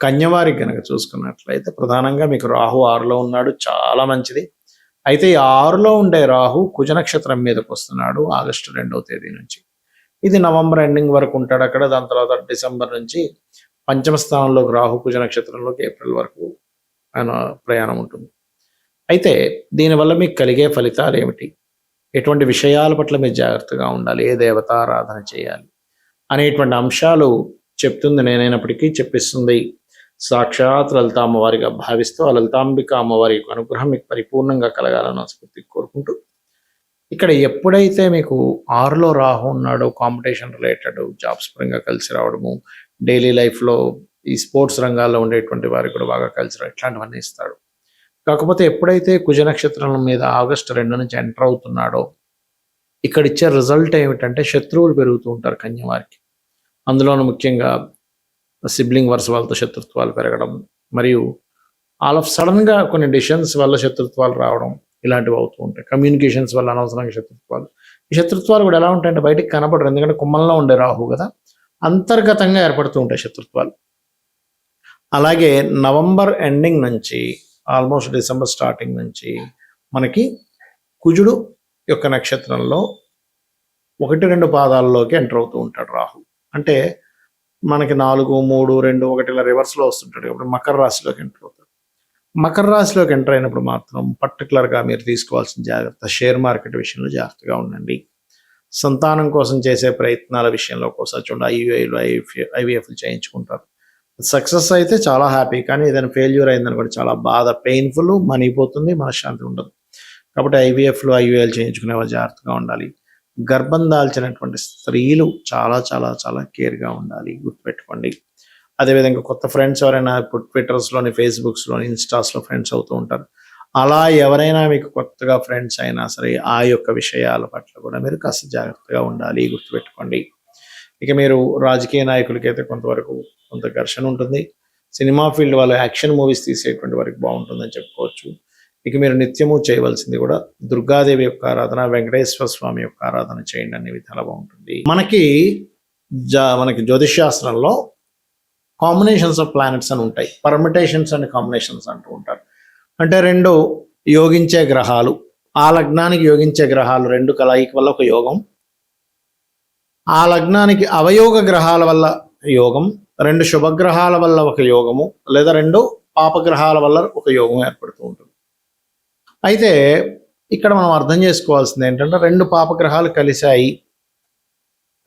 కన్యవారికి గనక చూసుకున్నట్లయితే ప్రధానంగా మీకు రాహు 6లో ఉన్నాడు, చాలా మంచిది. అయితే ఈ 6లో ఉండే రాహు కుజ నక్షత్రం మీదకి వస్తున్నాడు ఆగస్టు 2వ తేదీ నుంచి. ఇది నవంబర్ ఎండింగ్ వరకు ఉంటాడు అక్కడ. దాని తర్వాత డిసెంబర్ నుంచి పంచమ స్థానంలోకి రాహు కుజ నక్షత్రంలోకి ఏప్రిల్ వరకు ఆయన ప్రయాణం ఉంటుంది. అయితే దీనివల్ల మీకు కలిగే ఫలితాలు ఏమిటి, ఎటువంటి విషయాల పట్ల మీరు జాగ్రత్తగా ఉండాలి, ఏ దేవతారాధన చేయాలి అనేటువంటి అంశాలు చెప్తుంది నేనైనప్పటికీ చెప్పిస్తుంది సాక్షాత్ లలిత అమ్మవారిగా భావిస్తూ ఆ లలితాంబిక అమ్మవారి యొక్క అనుగ్రహం మీకు పరిపూర్ణంగా కలగాలని స్ఫూర్తి కోరుకుంటూ, ఇక్కడ ఎప్పుడైతే మీకు 6లో రాహు ఉన్నాడో కాంపిటీషన్ రిలేటెడ్ జాబ్స్ పరంగా కలిసి రావడము, డైలీ లైఫ్లో ఈ స్పోర్ట్స్ రంగాల్లో ఉండేటువంటి వారికి కూడా బాగా కలిసి రావడం, ఇట్లాంటివన్నీ ఇస్తాడు. కాకపోతే ఎప్పుడైతే కుజ నక్షత్రం మీద ఆగస్టు 2 నుంచి ఎంటర్ అవుతున్నాడో ఇక్కడ ఇచ్చే రిజల్ట్ ఏమిటంటే శత్రువులు పెరుగుతూ ఉంటారు కన్యవారికి. అందులోనూ ముఖ్యంగా సిబ్లింగ్ వరుస వాళ్ళతో శత్రుత్వాలు పెరగడం, మరియు ఆల్ ఆఫ్ సడన్గా కొన్ని డిసిషన్స్ వల్ల శత్రుత్వాలు రావడం, ఇలాంటివి అవుతూ ఉంటాయి. కమ్యూనికేషన్స్ వల్ల అనవసరంగా శత్రుత్వాలు. ఈ శత్రుత్వాలు కూడా ఎలా ఉంటాయంటే బయటికి కనపడరు, ఎందుకంటే కుమ్మంలో ఉండే రాహు కదా, అంతర్గతంగా ఏర్పడుతూ ఉంటాయి శత్రుత్వాలు. అలాగే నవంబర్ ఎండింగ్ నుంచి ఆల్మోస్ట్ డిసెంబర్ స్టార్టింగ్ నుంచి మనకి కుజుడు యొక్క నక్షత్రంలో 1-2 పాదాల్లోకి ఎంటర్ అవుతూ ఉంటాడు రాహు. అంటే మనకి 4, 3, 2, 1 ఇలా రివర్స్లో వస్తుంటాడు. ఇప్పుడు మకర రాశిలోకి ఎంటర్ అవుతాడు. మకర రాశిలోకి ఎంటర్ అయినప్పుడు మాత్రం పర్టికులర్గా మీరు తీసుకోవాల్సిన జాగ్రత్త, షేర్ మార్కెట్ విషయంలో జాగ్రత్తగా ఉండండి. సంతానం కోసం చేసే ప్రయత్నాల విషయంలో ఒకసారి చూడండి, ఐవీఎఫ్లు చేయించుకుంటారు. సక్సెస్ అయితే చాలా హ్యాపీ, కానీ ఏదైనా ఫెయిల్యూర్ అయిందని కూడా చాలా బాధ, పెయిన్ఫుల్, మనీ పోతుంది, మనశ్శాంతి ఉండదు. కాబట్టి ఐవీఎఫ్లు ఐవీఎల్ చేయించుకునే వాళ్ళు జాగ్రత్తగా ఉండాలి. గర్భం దాల్చినటువంటి స్త్రీలు చాలా చాలా చాలా కేర్గా ఉండాలి, గుర్తుపెట్టుకోండి. అదేవిధంగా కొత్త ఫ్రెండ్స్ ఎవరైనా ఇప్పుడు ట్విట్టర్స్లోని, ఫేస్బుక్స్లోని, ఇన్స్టాస్లో ఫ్రెండ్స్ అవుతూ ఉంటారు. అలా ఎవరైనా మీకు కొత్తగా ఫ్రెండ్స్ అయినా సరే ఆ యొక్క విషయాల పట్ల కూడా మీరు కాస్త జాగ్రత్తగా ఉండాలి, గుర్తుపెట్టుకోండి. ఇక మీరు రాజకీయ నాయకులకైతే కొంతవరకు కొంత ఘర్షణ ఉంటుంది. సినిమా ఫీల్డ్ వాళ్ళు యాక్షన్ మూవీస్ తీసేటువంటి వరకు బాగుంటుందని చెప్పుకోవచ్చు. ఇక మీరు నిత్యము చేయవలసింది కూడా దుర్గాదేవి యొక్క ఆరాధన, వెంకటేశ్వర స్వామి యొక్క ఆరాధన చేయండి, అన్ని విధాలా బాగుంటుంది. మనకి జ్యోతిష్ శాస్త్రంలో కాంబినేషన్స్ ఆఫ్ ప్లానెట్స్ అని ఉంటాయి, పర్మిటేషన్స్ అండ్ కాంబినేషన్స్ అంటూ ఉంటారు. అంటే 2 యోగించే గ్రహాలు, ఆ లగ్నానికి యోగించే గ్రహాలు 2 కలయిక వల్ల ఒక యోగం, ఆ లగ్నానికి అవయోగ గ్రహాల వల్ల యోగం, 2 శుభగ్రహాల వల్ల ఒక యోగము, లేదా 2 పాపగ్రహాల వల్ల ఒక యోగం ఏర్పడుతూ ఉంటుంది. అయితే ఇక్కడ మనం అర్థం చేసుకోవాల్సింది ఏంటంటే 2 పాపగ్రహాలు కలిశాయి,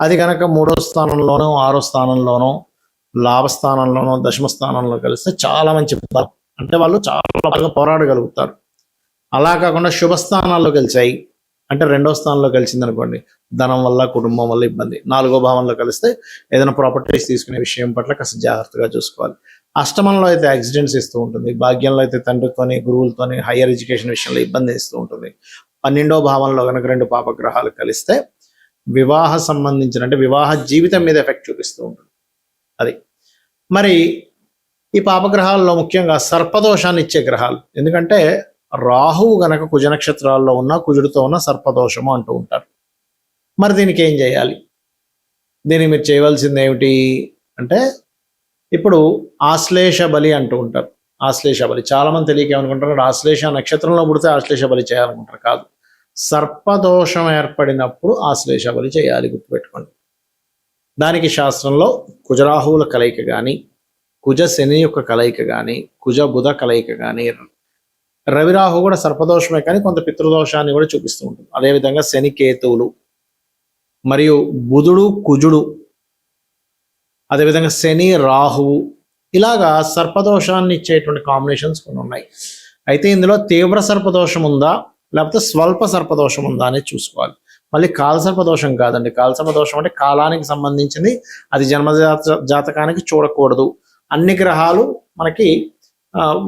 అది కనుక 3వ స్థానంలోనో 6వ స్థానంలోనో లాభస్థానంలోనో దశమ స్థానంలో కలిస్తే చాలా మంచి ఫలితం. అంటే వాళ్ళు చాలా బాగా పోరాడగలుగుతారు. అలా కాకుండా శుభస్థానాల్లో కలిసాయి అంటే 2వ స్థానంలో కలిసింది అనుకోండి, ధనం వల్ల, కుటుంబం వల్ల ఇబ్బంది. 4వ భావంలో కలిస్తే ఏదైనా ప్రాపర్టీస్ తీసుకునే విషయం పట్ల కాస్త జాగ్రత్తగా చూసుకోవాలి. అష్టమంలో అయితే యాక్సిడెంట్స్ ఇస్తూ ఉంటుంది, భాగ్యంలో అయితే తండ్రితోని, గురువులతోని హయ్యర్ ఎడ్యుకేషన్ విషయంలో ఇబ్బంది ఇస్తూ ఉంటుంది. 12వ భావంలో కనుక 2 పాపగ్రహాలు కలిస్తే వివాహ సంబంధించిన, అంటే వివాహ జీవితం మీద ఎఫెక్ట్ చూపిస్తూ ఉంటుంది. అది మరి ఈ పాపగ్రహాల్లో ముఖ్యంగా సర్పదోషాన్ని ఇచ్చే గ్రహాలు, ఎందుకంటే రాహువు గనక కుజ నక్షత్రాల్లో ఉన్న, కుజుడితో ఉన్న సర్పదోషము అంటూ ఉంటారు. మరి దీనికి ఏం చేయాలి? దీనికి మీరు చేయవలసింది ఏమిటి అంటే, ఇప్పుడు ఆశ్లేష బలి అంటూ ఉంటారు. ఆశ్లేష బలి చాలా మంది తెలియక ఏమనుకుంటారు, ఆశ్లేష నక్షత్రంలో పుడితే ఆశ్లేష బలి చేయాలనుకుంటారు. కాదు, సర్పదోషం ఏర్పడినప్పుడు ఆశ్లేష బలి చేయాలి, గుర్తుపెట్టుకోండి. దానికి శాస్త్రంలో కుజరాహువుల కలయిక కానీ, కుజ శని యొక్క కలయిక కానీ, కుజ బుధ కలయిక కానీ, రవిరాహు కూడా సర్పదోషమే కానీ కొంత పితృదోషాన్ని కూడా చూపిస్తూ ఉంటుంది. అదేవిధంగా శని కేతువులు, మరియు బుధుడు కుజుడు, అదేవిధంగా శని రాహువు, ఇలాగా సర్పదోషాన్ని ఇచ్చేటువంటి కాంబినేషన్స్ కొన్ని ఉన్నాయి. అయితే ఇందులో తీవ్ర సర్పదోషం ఉందా లేకపోతే స్వల్ప సర్పదోషం ఉందా అనేది చూసుకోవాలి. మళ్ళీ కాలసర్పదోషం కాదండి. కాలసర్పదోషం అంటే కాలానికి సంబంధించింది, అది జాతకానికి చూడకూడదు. అన్ని గ్రహాలు మనకి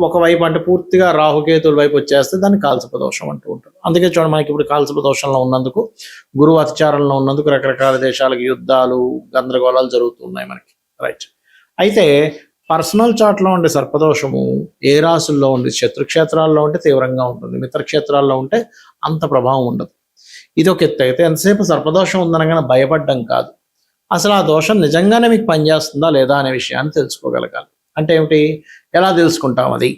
ఒకవైపు అంటే పూర్తిగా రాహుకేతుల వైపు వచ్చేస్తే దాన్ని కాలసర్పదోషం అంటూ ఉంటారు. అందుకే చూడండి, మనకి ఇప్పుడు కాలసర్పదోషంలో ఉన్నందుకు, గురువు అతిచారంలో ఉన్నందుకు రకరకాల దేశాలకు యుద్ధాలు, గందరగోళాలు జరుగుతున్నాయి మనకి, రైట్. అయితే పర్సనల్ చార్ట్లో ఉండే సర్పదోషము ఏ రాసుల్లో ఉండే, శత్రుక్షేత్రాల్లో ఉంటే తీవ్రంగా ఉంటుంది, మిత్రక్షేత్రాల్లో ఉంటే అంత ప్రభావం ఉండదు. ఇది ఒక ఎత్తు. అయితే ఎంతసేపు సర్పదోషం ఉందనగానే భయపడ్డం కాదు, అసలు ఆ దోషం నిజంగానే మీకు పనిచేస్తుందా లేదా అనే విషయాన్ని తెలుసుకోగలగాలి. అంటే ఏమిటి, ఎలా తెలుసుకుంటాం అది?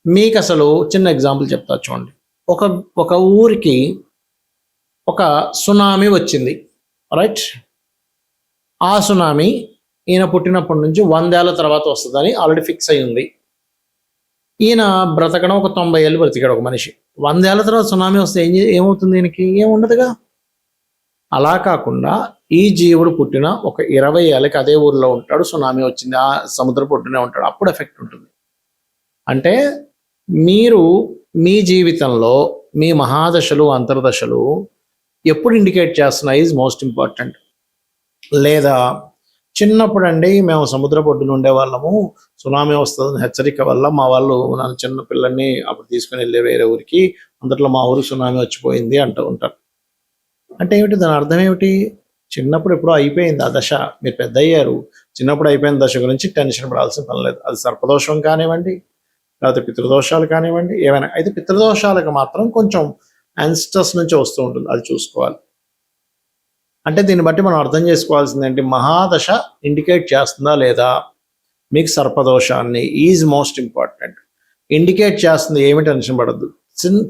మీకు అసలు చిన్న ఎగ్జాంపుల్ చెప్తా చూడండి. ఒక ఒక ఊరికి ఒక సునామీ వచ్చింది, రైట్? ఆ సునామీ ఈయన పుట్టినప్పటి నుంచి 100 ఏళ్ల తర్వాత వస్తుందని ఆల్రెడీ ఫిక్స్ అయి ఉంది. ఈయన బ్రతకడం ఒక 90 ఏళ్ళు బ్రతికాడు ఒక మనిషి. 100 ఏళ్ల తర్వాత సునామీ వస్తే ఏమవుతుంది? ఈయనకి ఏముండదుగా. అలా కాకుండా ఈ జీవుడు పుట్టిన ఒక 20 ఏళ్ళకి అదే ఊర్లో ఉంటాడు, సునామీ వచ్చింది, ఆ సముద్ర పొట్టునే ఉంటాడు, అప్పుడు ఎఫెక్ట్ ఉంటుంది. అంటే మీరు మీ జీవితంలో మీ మహాదశలు అంతర్దశలు ఎప్పుడు ఇండికేట్ చేస్తున్నాయి ఈజ్ మోస్ట్ ఇంపార్టెంట్. లేదా చిన్నప్పుడు అండి మేము సముద్ర పొడ్డున ఉండేవాళ్ళము, సునామీ వస్తుందని హెచ్చరిక వల్ల మా వాళ్ళు నన్ను చిన్న పిల్లల్ని అప్పుడు తీసుకుని వెళ్ళే వేరే ఊరికి, అందులో మా ఊరికి సునామీ వచ్చిపోయింది అంటూ ఉంటారు. అంటే ఏమిటి, దాని అర్థం ఏమిటి? చిన్నప్పుడు ఎప్పుడో అయిపోయింది ఆ దశ, మీరు పెద్ద అయ్యారు, చిన్నప్పుడు అయిపోయిన దశ గురించి టెన్షన్ పడాల్సిన పని లేదు. అది సర్పదోషం కానివ్వండి, లేకపోతే పితృదోషాలు కానివ్వండి, ఏమైనా. అయితే పితృదోషాలకు మాత్రం కొంచెం యాన్స్టర్స్ నుంచి వస్తూ ఉంటుంది, అది చూసుకోవాలి. అంటే దీన్ని బట్టి మనం అర్థం చేసుకోవాల్సింది ఏంటి, మహాదశ ఇండికేట్ చేస్తుందా లేదా మీకు సర్పదోషాన్ని ఈజ్ మోస్ట్ ఇంపార్టెంట్. ఇండికేట్ చేస్తుంది ఏమి టెన్షన్ పడద్దు.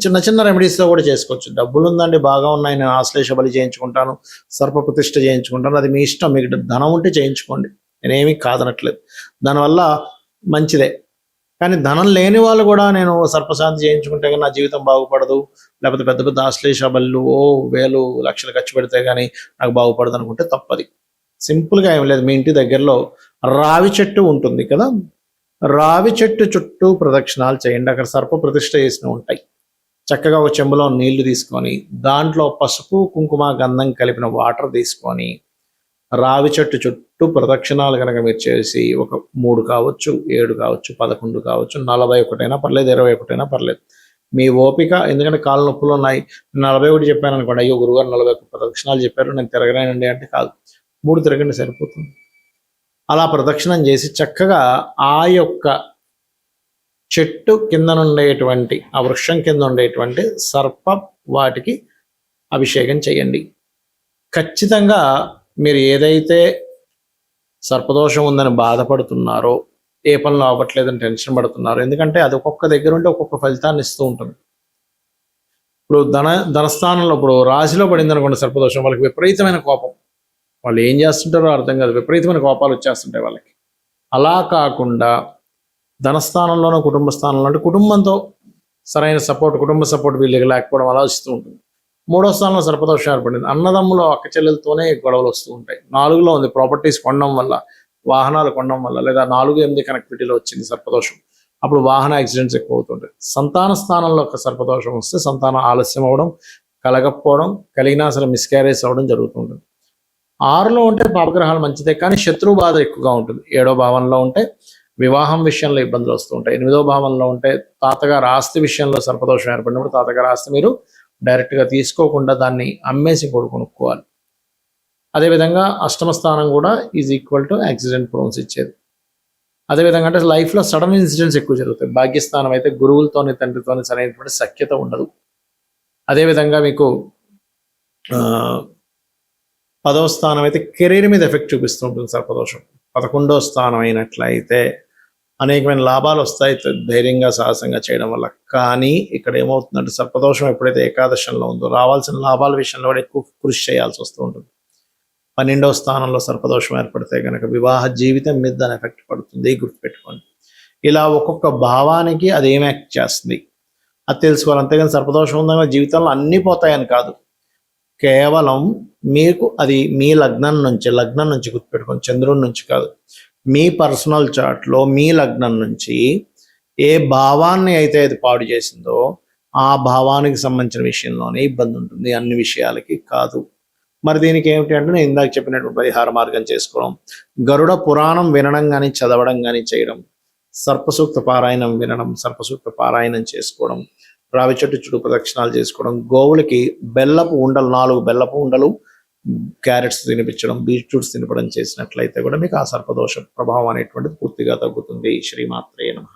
చిన్న చిన్న రెమెడీస్లో కూడా చేసుకోవచ్చు. డబ్బులు ఉందండి, బాగా ఉన్నాయి, నేను ఆశ్లేష బలి చేయించుకుంటాను, సర్ప ప్రతిష్ఠ చేయించుకుంటాను, అది మీ ఇష్టం. మీకు ధనం ఉంటే చేయించుకోండి, నేనేమీ కాదనట్లేదు, దానివల్ల మంచిదే. కానీ ధనం లేని వాళ్ళు కూడా నేను సర్పశాంతి చేయించుకుంటే కానీ నా జీవితం బాగుపడదు, లేకపోతే పెద్ద పెద్ద ఆశ్లేష బళ్ళు వేలు లక్షలు ఖర్చు పెడితే కానీ నాకు బాగుపడదు అనుకుంటే తప్పది. సింపుల్గా ఏం లేదు, మీ ఇంటి దగ్గరలో రావి చెట్టు ఉంటుంది కదా, రావి చెట్టు చుట్టూ ప్రదక్షిణాలు చేయండి. అక్కడ సర్ప ప్రతిష్ఠ చేసినవి ఉంటాయి. చక్కగా ఒక చెంబులో నీళ్లు తీసుకొని దాంట్లో పసుపు కుంకుమ గంధం కలిపిన వాటర్ తీసుకొని రావి చెట్టు చుట్టూ ప్రదక్షిణాలు కనుక మీరు చేసి ఒక 3 కావచ్చు, 7 కావచ్చు, 11 కావచ్చు, 41 పర్లేదు, 21 పర్లేదు, మీ ఓపిక. ఎందుకంటే కాళ్ళ నొప్పులు ఉన్నాయి, 41 చెప్పాను అనుకోండి, అయ్యో గురుగారు 41 ప్రదక్షిణాలు చెప్పారు, నేను తిరగలేనండి అంటే కాదు, 3 తిరగండి సరిపోతుంది. అలా ప్రదక్షిణం చేసి చక్కగా ఆ యొక్క చెట్టు కింద ఉండేటువంటి, ఆ వృక్షం కింద ఉండేటువంటి సర్ప వాటికి అభిషేకం చేయండి. ఖచ్చితంగా మీరు ఏదైతే సర్పదోషం ఉందని బాధపడుతున్నారో, ఏ పనులు అవ్వట్లేదని టెన్షన్ పడుతున్నారో, ఎందుకంటే అది ఒక్కొక్క దగ్గర ఉంటే ఒక్కొక్క ఫలితాన్ని ఇస్తూ ఉంటుంది. ఇప్పుడు ధనస్థానంలో ఇప్పుడు రాశిలో పడింది అనుకోండి సర్పదోషం, వాళ్ళకి విపరీతమైన కోపం, వాళ్ళు ఏం చేస్తుంటారో అర్థం కాదు, విపరీతమైన కోపాలు వచ్చేస్తుంటాయి వాళ్ళకి. అలా కాకుండా ధనస్థానంలోనూ కుటుంబ స్థానంలో అంటే కుటుంబంతో సరైన సపోర్ట్, కుటుంబ సపోర్ట్ వీళ్ళకి లేకపోవడం అలా వస్తూ ఉంటుంది. 3వ స్థానంలో సర్పదోషం ఏర్పడింది, అన్నదమ్ములు అక్క చెల్లెలతోనే గొడవలు వస్తూ ఉంటాయి. 4లో ఉంది ప్రాపర్టీస్ కొనడం వల్ల, వాహనాలు కొనడం వల్ల, లేదా 4-8 కనెక్టివిటీలో వచ్చింది సర్పదోషం, అప్పుడు వాహన యాక్సిడెంట్స్ ఎక్కువ అవుతుంటాయి. సంతాన స్థానంలో ఒక సర్పదోషం వస్తే సంతానం ఆలస్యం అవ్వడం, కలగకపోవడం, కలిగినా అసలు మిస్క్యారేజ్ అవ్వడం జరుగుతుంటుంది. 6లో ఉంటే పాపగ్రహాలు మంచిదే, కానీ శత్రు బాధ ఎక్కువగా ఉంటుంది. 7వ భావంలో ఉంటే వివాహం విషయంలో ఇబ్బందులు వస్తూ ఉంటాయి. 8వ భావంలో ఉంటే తాతగారు ఆస్తి విషయంలో సర్పదోషం ఏర్పడినప్పుడు తాతగారు ఆస్తి మీరు డైరెక్ట్గా తీసుకోకుండా దాన్ని అమ్మేసి కొనుక్కోవాలి. అదేవిధంగా 8వ స్థానం కూడా is equal to accident prawns ఇచ్చేది. అదేవిధంగా అంటే లైఫ్లో సడన్ ఇన్సిడెంట్స్ ఎక్కువ జరుగుతాయి. భాగ్యస్థానం అయితే గురువులతోని తండ్రితోని సరైనటువంటి సఖ్యత ఉండదు. అదేవిధంగా మీకు 10వ స్థానం అయితే కెరీర్ మీద ఎఫెక్ట్ చూపిస్తూ ఉంటుంది సర్పదోషం. 11వ స్థానం అయినట్లయితే అనేకమైన లాభాలు వస్తాయి ధైర్యంగా సాహసంగా చేయడం వల్ల. కానీ ఇక్కడ ఏమవుతుందంటే సర్పదోషం ఎప్పుడైతే ఏకాదశంలో ఉందో రావాల్సిన లాభాల విషయంలో కూడా ఎక్కువ కృషి చేయాల్సి వస్తూ ఉంటుంది. 12వ స్థానంలో సర్పదోషం ఏర్పడితే కనుక వివాహ జీవితం మీద దాని ఎఫెక్ట్ పడుతుంది, గుర్తుపెట్టుకోండి. ఇలా ఒక్కొక్క భావానికి అది ఏం యాక్ట్ చేస్తుంది అది తెలుసుకోవాలి. అంతేగాని సర్పదోషం ఉందన్న జీవితంలో అన్నీ పోతాయని కాదు, కేవలం మీకు అది మీ లగ్నం నుంచి గుర్తుపెట్టుకోండి, చంద్రుడి నుంచి కాదు, మీ పర్సనల్ చార్ట్లో మీ లగ్నం నుంచి ఏ భావాన్ని అయితే అది పాడు చేసిందో ఆ భావానికి సంబంధించిన విషయంలోనే ఇబ్బంది ఉంటుంది, అన్ని విషయాలకి కాదు. మరి దీనికి ఏమిటి అంటే నేను ఇందాక చెప్పినటువంటి పరిహార మార్గం చేసుకోవడం, గరుడ పురాణం వినడం కానీ చదవడం కానీ చేయడం, సర్పసూక్త పారాయణం వినడం, సర్పసూక్త పారాయణం చేసుకోవడం, రావి చెట్టు చుట్టూ ప్రదక్షిణాలు చేసుకోవడం, గోవులకి బెల్లపు ఉండలు 4 బెల్లపు ఉండలు, క్యారెట్స్ తినిపించడం, బీట్రూట్స్ తినపడం చేసినట్లయితే కూడా మీకు ఆ సర్పదోష ప్రభావం అనేటువంటిది పూర్తిగా తగ్గుతుంది. శ్రీమాత్రే నమః.